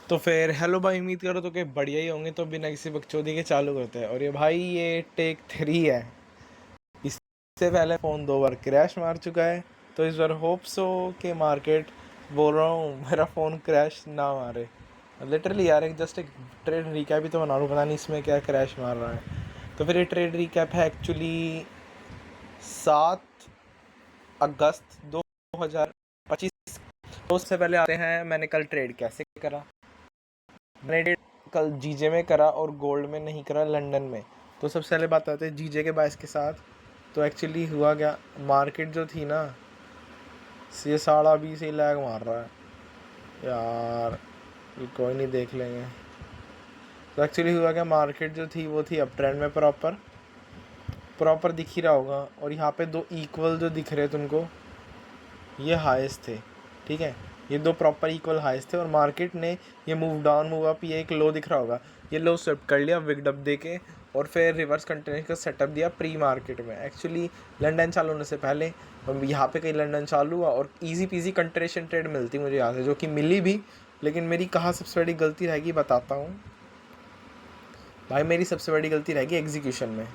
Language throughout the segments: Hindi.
तो फिर हेलो भाई, उम्मीद करो तो कि बढ़िया ही होंगे। तो बिना किसी बकचोदी के चालू करते हैं। और ये भाई ये टेक 3 है। इससे पहले फ़ोन 2 बार क्रैश मार चुका है। तो इस बार होप सो कि मार्केट, बोल रहा हूँ, मेरा फ़ोन क्रैश ना मारे। लिटरली यार, एक जस्ट एक ट्रेड रिकैप ही तो बना लूँ, पता नहीं इसमें क्या क्रैश मार रहा है। तो फिर ये ट्रेड रिकैप है एक्चुअली 7 अगस्त 2025। तो उससे पहले आते हैं मैंने कल ट्रेड कैसे करा। मैंने ट्रेड कल जीजे में करा और गोल्ड में नहीं करा, लंदन में। तो सबसे पहले बात आते हैं जीजे के बायस के साथ। तो एक्चुअली हुआ क्या, मार्केट जो थी ना, ये 20.5 ही लैग मार रहा है यार। ये कोई नहीं, देख लेंगे। तो एक्चुअली हुआ क्या, मार्केट जो थी वो थी अप ट्रेंड में, प्रॉपर प्रॉपर दिख ही रहा होगा। और यहाँ पे 2 इक्वल जो दिख रहे तुमको, ये हाईएस्ट थे, ठीक है। ये 2 प्रॉपर इक्वल हाईस थे और मार्केट ने ये मूव डाउन मूव अप, ये एक लो दिख रहा होगा, ये लो स्विप कर लिया विग डब दे के। और फिर रिवर्स कंटिन्यूस का सेटअप दिया प्री मार्केट में, एक्चुअली लंदन चालू होने से पहले। यहाँ पे कहीं लंदन चालू हुआ और ईजी पीजी कंट्रेशन ट्रेड मिलती मुझे यहाँ से, जो कि मिली भी। लेकिन मेरी कहाँ सबसे बड़ी गलती रहेगी बताता हूँ भाई। मेरी सबसे बड़ी गलती रहेगी एग्जीक्यूशन में।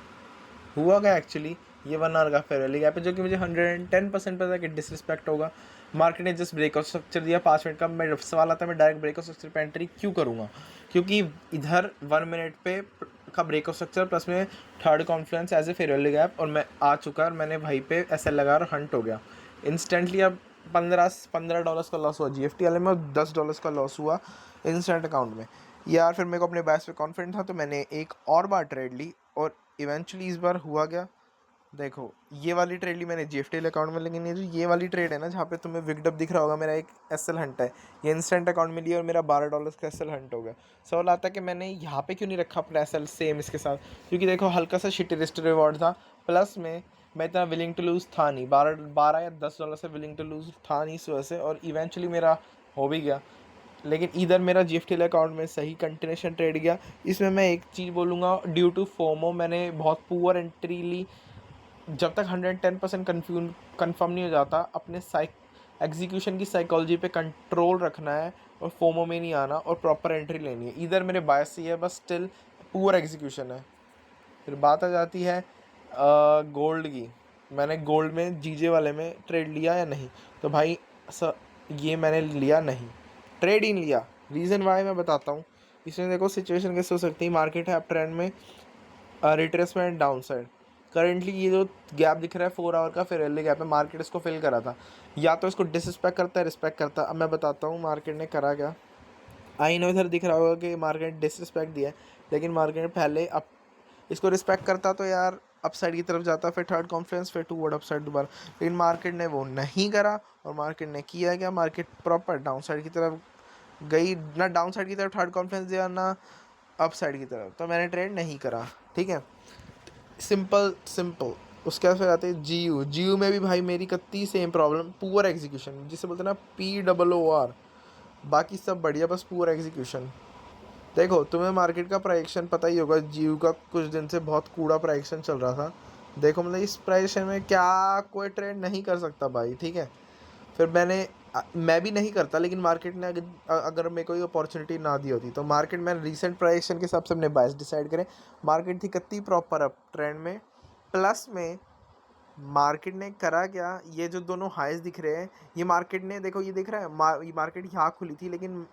हुआ क्या एक्चुअली, ये 1 आवर का फेयरवेल गैप है, जो कि मुझे 110% पता है कि डिसरिस्पेक्ट होगा। मार्केट ने जस्ट ब्रेकआउट स्ट्रक्चर दिया 5 मिनट का। मैं सवाल आता है, मैं डायरेक्ट ब्रेकआउट स्ट्रक्चर पे एंट्री क्यों करूँगा? क्योंकि इधर 1 मिनट पे का ब्रेकआउट स्ट्रक्चर प्लस में third confluence as a fair value gap और मैं आ चुका और मैंने वहीं पे एसएल लगा और हंट हो गया इंस्टेंटली। अब $15 का लॉस हुआ जीएफटी वाले में और $10 का लॉस हुआ इंस्टेंट अकाउंट में। यार फिर मेरे को अपने बैच पे कॉन्फिडेंट था, तो मैंने एक और बार ट्रेड ली और इवेंचुअली इस बार हुआ गया। देखो, ये वाली ट्रेड ली मैंने जीएफटी अकाउंट में, लेकिन ये जो ये वाली ट्रेड है ना, जहाँ पे तुम्हें विगडप दिख रहा होगा, मेरा एक एसएल हंट है, ये इंस्टेंट अकाउंट में लिया और मेरा $12 का एसएल हंट हो गया। सवाल आता है कि मैंने यहाँ पे क्यों नहीं रखा अपना एसएल सेम इसके साथ, क्योंकि देखो हल्का सा शिटी रिस्ट रिवॉर्ड था, प्लस में मैं इतना विलिंग टू लूज़ था नहीं, 12 या $10 से विलिंग टू लूज़ था नहीं इस वजह से, और इवेंचुअली मेरा हो भी गया। लेकिन इधर मेरा जीएफटी अकाउंट में सही कंटिन्यूशन ट्रेड गया। इसमें मैं एक चीज़ बोलूँगा, ड्यू टू फोमो मैंने बहुत पुअर एंट्री ली। जब तक 110% कन्फर्म नहीं हो जाता, अपने एग्जीक्यूशन की साइकोलॉजी पे कंट्रोल रखना है और फोमो में नहीं आना और प्रॉपर एंट्री लेनी है। इधर मेरे बायस से है, बस स्टिल पुअर एग्जीक्यूशन है। फिर बात आ जाती है गोल्ड की। मैंने गोल्ड में जीजे वाले में ट्रेड लिया या नहीं? तो भाई ये मैंने लिया नहीं, ट्रेड ही नहीं लिया। रीज़न वाई मैं बताता हूँ। इसमें देखो सिचुएशन कैसे हो सकती है, मार्केट है अप ट्रेंड में, रिट्रेसमेंट डाउन साइड। करेंटली ये जो गैप दिख रहा है 4 आवर का, फिर एल गैप है, मार्केट इसको फिल करा था। या तो इसको डिसरिस्पेक्ट करता है, रिस्पेक्ट करता है। अब मैं बताता हूँ मार्केट ने करा क्या। आई नो इधर दिख रहा होगा कि मार्केट डिसरिस्पेक्ट दिया है, लेकिन मार्केट पहले अब इसको रिस्पेक्ट करता तो यार अपसाइड की तरफ जाता, फिर थर्ड कॉन्फ्रेंस, फिर टू वर्ड अपसाइड दोबारा। लेकिन मार्केट ने वो नहीं करा और मार्केट ने किया क्या, मार्केट प्रॉपर डाउन साइड की तरफ गई। ना डाउन साइड की तरफ थर्ड कॉन्फ्रेंस दिया, ना अप साइड की तरफ, तो मैंने ट्रेड नहीं करा, ठीक है। Simple simple. उसके बाद फिर आते हैं जीयू में भी भाई मेरी कत्ती सेम प्रॉब्लम, पुअर एग्जीक्यूशन, जिसे बोलते हैं ना POOR। बाकी सब बढ़िया, बस पुअर एग्जीक्यूशन। देखो तुम्हें मार्केट का प्राइक्शन पता ही होगा, जीयू का कुछ दिन से बहुत कूड़ा प्राइक्शन चल रहा था। देखो मतलब इस प्राइक्शन में क्या कोई ट्रेड नहीं कर सकता भाई, ठीक है। फिर मैं भी नहीं करता, लेकिन मार्केट ने अगर मेरे को ये अपॉर्चुनिटी ना दी होती, तो मार्केट में रिसेंट प्राइक्शन के हिसाब से अपने बायस डिसाइड करें। मार्केट थी कितनी प्रॉपर अप ट्रेंड में, प्लस में मार्केट ने करा क्या, ये जो दोनों हाईस दिख रहे हैं, ये मार्केट ने, देखो ये दिख रहा है, ये मार्केट यहाँ खुली थी, लेकिन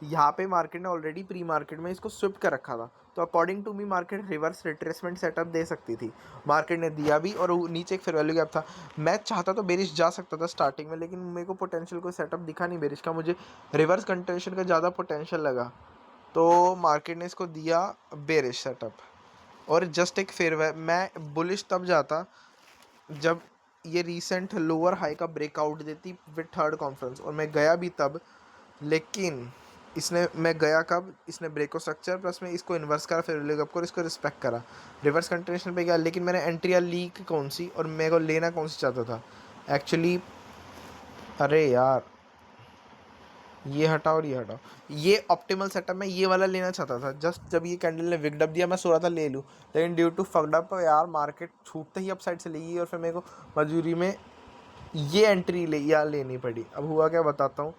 यहाँ पे मार्केट ने ऑलरेडी प्री मार्केट में इसको स्विप कर रखा था। तो according to me market reverse retracement setup दे सकती थी, मार्केट ने दिया भी, और नीचे एक फेयर वैल्यू गैप था। मैं चाहता तो बेरिश जा सकता था स्टार्टिंग में, लेकिन मेरे को पोटेंशियल कोई सेटअप दिखा नहीं बेरिश का, मुझे रिवर्स कंटेंशन का ज़्यादा पोटेंशियल लगा। तो मार्केट ने इसको दिया बेरिश सेटअप और जस्ट एक फेयर। मैं बुलिश तब जाता जब ये रीसेंट लोअर हाई का ब्रेकआउट देती विद थर्ड कॉन्फ्रेंस, और मैं गया भी तब। लेकिन मैं गया कब, इसने ब्रेको स्ट्रक्चर प्लस में इसको इन्वर्स करा, फिर लेग को इसको रिस्पेक्ट करा, रिवर्स कंटिन्यूशन पे गया। लेकिन मैंने एंट्री ली कौन सी और मेरे को लेना कौन सी चाहता था एक्चुअली। अरे यार, ये हटाओ और ये हटाओ, ये ऑप्टिमल सेटअप में ये वाला लेना चाहता था। जस्ट जब ये कैंडल ने विगडप दिया, मैं सोचा था ले लूँ, लेकिन ड्यू टू फकडअप यार मार्केट छूटते ही अपसाइड से ली, और फिर मेरे को मजबूरी में ये एंट्री लेनी पड़ी। अब हुआ क्या बताता हूँ।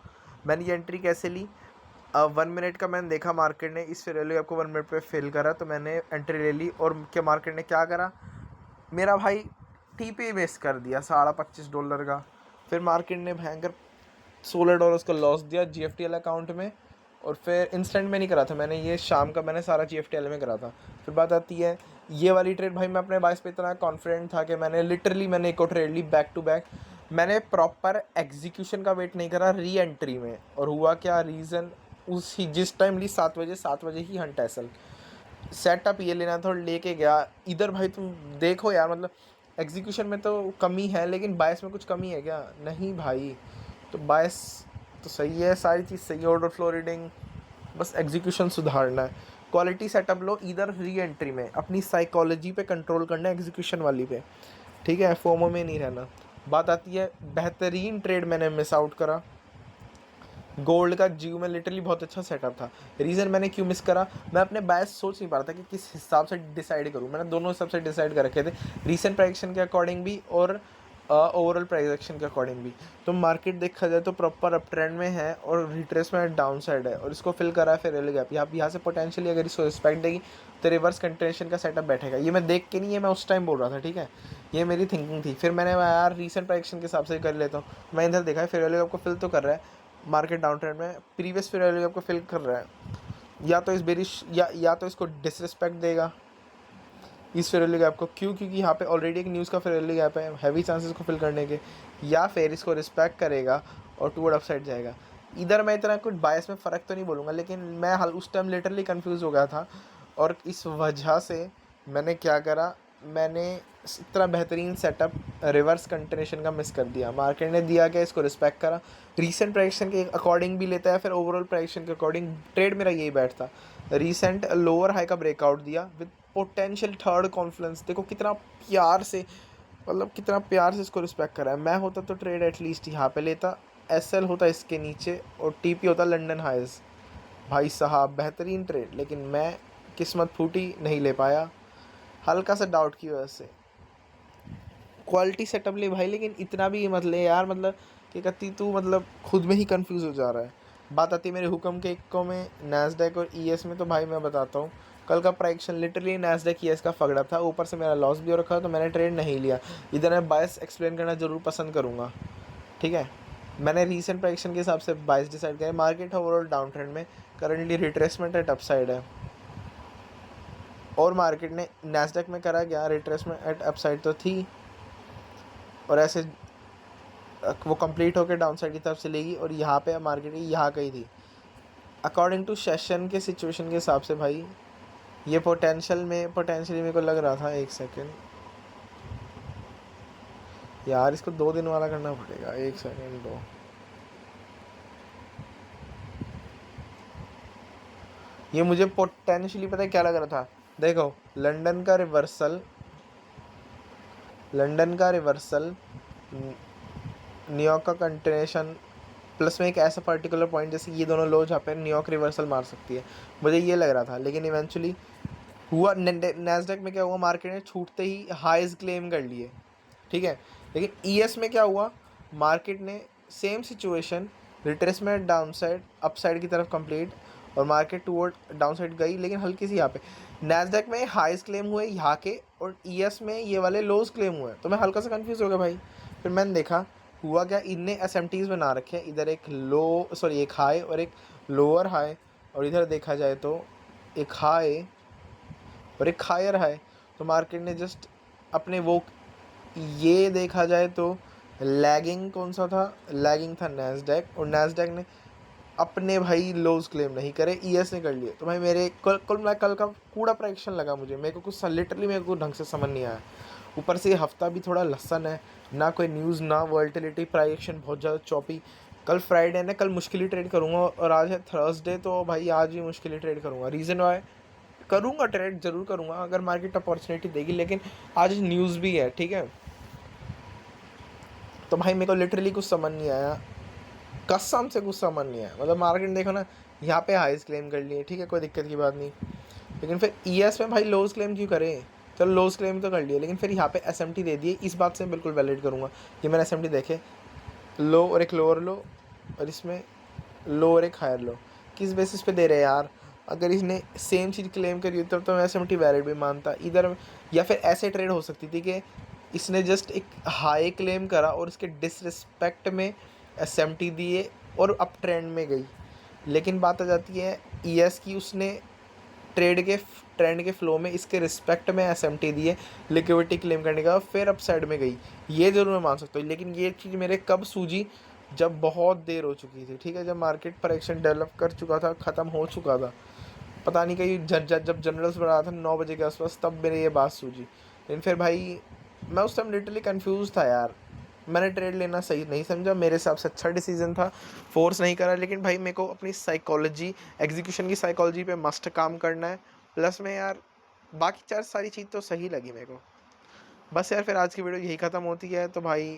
मैंने ये एंट्री कैसे ली, 1 मिनट का मैंने देखा मार्केट ने इस वैल्यू गैप को 1 मिनट पे फिल करा, तो मैंने एंट्री ले ली। और क्या मार्केट ने क्या करा, मेरा भाई टीपी मिस कर दिया $25.5 का। फिर मार्केट ने भयंकर $16 का लॉस दिया GFTL अकाउंट में। और फिर इंस्टेंट में नहीं करा था मैंने, ये शाम का मैंने सारा GFTL में करा था। फिर बात आती है ये वाली ट्रेड, भाई मैं अपने बाइस पे इतना कॉन्फिडेंट था कि मैंने एक और ट्रेड ली बैक टू बैक। मैंने प्रॉपर एग्जीक्यूशन का वेट नहीं करा री एंट्री में। और हुआ क्या, रीज़न उसी जिस टाइम ली 7 बजे ही हंट एसल सेटअप ये लेना था और लेके गया इधर। भाई तुम देखो यार, मतलब एग्जीक्यूशन में तो कमी है, लेकिन बायस में कुछ कमी है क्या? नहीं भाई। तो बायस तो सही है, सारी चीज़ सही है, ऑर्डर फ्लो रीडिंग, बस एग्जीक्यूशन सुधारना है। क्वालिटी सेटअप लो इधर री एंट्री में, अपनी साइकोलॉजी पे कंट्रोल करना है एग्जीक्यूशन वाली पे, ठीक है, फोमो में नहीं रहना। बात आती है बेहतरीन ट्रेड मैंने मिस आउट करा गोल्ड का। जीव में लिटरली बहुत अच्छा सेटअप था। रीज़न मैंने क्यों मिस करा, मैं अपने बायस सोच नहीं पा रहा था कि किस हिसाब से डिसाइड करूँ। मैंने दोनों हिसाब से डिसाइड कर रखे थे, रीसेंट प्राइजेक्शन के अकॉर्डिंग भी और ओवरऑल प्राइजेक्शन के अकॉर्डिंग भी। तो मार्केट देखा जाए तो प्रॉपर अप ट्रेंड में है और रिट्रेसमेंट डाउन साइड है, और इसको फिल करा है फिर रेल गैप। यहाँ से पोटेंशियली अगर इसको रिस्पेक्ट देगी तो रिवर्स कंटिन्यूएशन का सेटअप बैठेगा। ये मैं देख के नहीं, ये मैं उस टाइम बोल रहा था, ठीक है, ये मेरी थिंकिंग थी। फिर मैंने यार रीसेंट प्राइजेक्शन के हिसाब से कर लेता हूँ। मैं इधर देखा है फिर रेल गैप को फिल तो कर रहा है मार्केट डाउन ट्रेंड में, प्रीवियस फेयर वैल्यू आपको फिल कर रहा है। या तो इस बेरिश या तो इसको डिसरिस्पेक्ट देगा इस फेयर वैल्यू गैप को, क्योंकि यहाँ पे ऑलरेडी एक न्यूज़ का फेयर वैल्यू गैप है, हैवी चांसेस को फिल करने के। या फिर इसको रिस्पेक्ट करेगा और टूवर्ड अपसाइड जाएगा। इधर मैं इतना कुछ बायस में फ़र्क तो नहीं बोलूँगा, लेकिन मैं उस टाइम लिटरली कंफ्यूज हो गया था। और इस वजह से मैंने क्या करा, मैंने इतना बेहतरीन सेटअप रिवर्स कंटिन्यूएशन का मिस कर दिया। मार्केट ने दिया क्या, इसको रिस्पेक्ट करा, रीसेंट प्राइजेक्शन के अकॉर्डिंग भी लेता है, फिर ओवरऑल प्राइजेक्शन के अकॉर्डिंग। ट्रेड मेरा यही बैठता, रीसेंट लोअर हाई का ब्रेकआउट दिया विद पोटेंशियल थर्ड कॉन्फ्लुएंस। देखो कितना प्यार से, मतलब कितना प्यार से इसको रिस्पेक्ट करा है। मैं होता तो ट्रेड एटलीस्ट यहाँ पे लेता, SL होता इसके नीचे और TP होता लंदन हाइज। भाई साहब बेहतरीन ट्रेड, लेकिन मैं किस्मत फूटी, नहीं ले पाया, हल्का सा डाउट की वजह से। क्वालिटी सेटअप ले भाई, लेकिन इतना भी मत ले यार, मतलब कि कत्ती तू मतलब खुद में ही कंफ्यूज हो जा रहा है। बात आती है मेरे हुक्म के इक्को में नैस्डैक और ES में। तो भाई मैं बताता हूँ, कल का प्राइक्शन लिटरली नैस्डैक ES का फगड़ा था, ऊपर से मेरा लॉस भी हो रखा, तो मैंने ट्रेड नहीं लिया। इधर मैं बायस एक्सप्लेन करना ज़रूर पसंद करूँगा, ठीक है। मैंने रीसेंट प्राइक्शन के हिसाब से बायस डिसाइड किया। मार्केट है ओवरऑल डाउन ट्रेंड में, करंटली रिट्रेसमेंट एट अपसाइड है। और मार्केट ने नैस्डैक में करा गया रिट्रेसमेंट एट अपसाइड तो थी, और ऐसे वो कंप्लीट होकर डाउन साइड की तरफ चलेगी। और यहाँ पे मार्केट यहाँ कहीं थी अकॉर्डिंग टू सेशन के सिचुएशन के हिसाब से। भाई ये पोटेंशियली मेरे को लग रहा था, एक सेकेंड यार, इसको 2 दिन वाला करना पड़ेगा, एक सेकेंड दो। ये मुझे पोटेंशियली पता है क्या लग रहा था, देखो लंदन का रिवर्सल न्यूयॉर्क का कंटिन्यूएशन, प्लस में एक ऐसा पर्टिकुलर पॉइंट जैसे ये दोनों लो जहाँ पे न्यूयॉर्क रिवर्सल मार सकती है, मुझे ये लग रहा था। लेकिन इवेंचुअली हुआ नैस्डैक में क्या हुआ, मार्केट ने छूटते ही हाईज क्लेम कर लिए, ठीक है। लेकिन ES में क्या हुआ, मार्केट ने same situation, retracement down side upside की तरफ कंप्लीट, और मार्केट टूवर्ड डाउन साइड गई, लेकिन हल्की सी यहाँ पे। नैस्डैक में हाईज क्लेम हुए यहाँ के, और ES में ये वाले लोज क्लेम हुए, तो मैं हल्का सा कंफ्यूज हो गया भाई। फिर मैंने देखा हुआ क्या, इनने SMTs बना रखे हैं, इधर एक हाई और एक लोअर हाई, और इधर देखा जाए तो एक हाई और एक हायर हाई। तो मार्केट ने जस्ट अपने वो, ये देखा जाए तो लैगिंग कौन सा था, लैगिंग था नैस्डैक, और नैस्डैक ने अपने भाई लोज क्लेम नहीं करे, ES ने कर लिए। तो भाई मेरे कल का कूड़ा प्राइक्शन लगा मुझे, मेरे को कुछ लिटरली मेरे को ढंग से समझ नहीं आया। ऊपर से हफ्ता भी थोड़ा लसन है, ना कोई न्यूज़ ना वॉल्टिलिटी, प्राइक्शन बहुत ज़्यादा चॉपी। कल फ्राइडे है, कल मुश्किल ही ट्रेड करूँगा, और आज है थर्सडे, तो भाई आज भी मुश्किल ही ट्रेड करूँगा। रीज़न वाई करूँगा, ट्रेड ज़रूर करूँगा अगर मार्केट अपॉर्चुनिटी देगी, लेकिन आज न्यूज़ भी है, ठीक है। तो भाई मेरे को लिटरली कुछ समझ नहीं आया, कसम से कुछ समझ नहीं आया। मतलब मार्केट देखो ना, यहाँ पे हाईज क्लेम कर लिए, ठीक है, कोई दिक्कत की बात नहीं, लेकिन फिर ES में भाई लोज क्लेम क्यों करें। चलो लोज क्लेम तो कर लिए, लेकिन फिर यहाँ पे SMT दे दिए, इस बात से मैं बिल्कुल वैलिड करूँगा। ये मैंने SMT देखे, लो और एक लोअर लो, और इसमें लो और एक हायर लो, किस बेसिस पे दे रहे हैं यार? अगर इसने सेम चीज़ क्लेम करी होती तो मैं एसएमटी वैलिड भी मानता इधर, या फिर ऐसे ट्रेड हो सकती थी कि इसने जस्ट एक हाई क्लेम करा और इसके डिसरिस्पेक्ट में एसएमटी दिए और अप ट्रेंड में गई। लेकिन बात आ जाती है ईएस की, उसने ट्रेंड के फ्लो में इसके रिस्पेक्ट में एसएमटी दिए, लिक्विडिटी क्लेम करने का फिर अपसाइड में गई, ये ज़रूर मैं मान सकता हूँ। लेकिन ये चीज़ मेरे कब सूझी? जब बहुत देर हो चुकी थी, ठीक है, जब मार्केट पर एक्शन डेवलप कर चुका था, ख़त्म हो चुका था, पता नहीं कहीं जब जनरल्स बढ़ा था 9 बजे के आसपास, तब मेरे ये बात सूझी। लेकिन फिर भाई मैं उस टाइम लिटरली कंफ्यूज था यार, मैंने ट्रेड लेना सही नहीं समझा, मेरे हिसाब से अच्छा डिसीजन था, फोर्स नहीं करा। लेकिन भाई मेरे को अपनी साइकोलॉजी, एग्जीक्यूशन की साइकोलॉजी पे मस्ट काम करना है। प्लस में यार बाकी चार सारी चीज़ तो सही लगी मेरे को। बस यार फिर आज की वीडियो यही ख़त्म होती है। तो भाई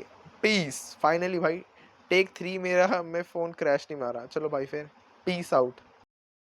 पीस, फाइनली भाई टेक 3 मेरा, मैं फ़ोन क्रैश नहीं मारा। चलो भाई फिर पीस आउट।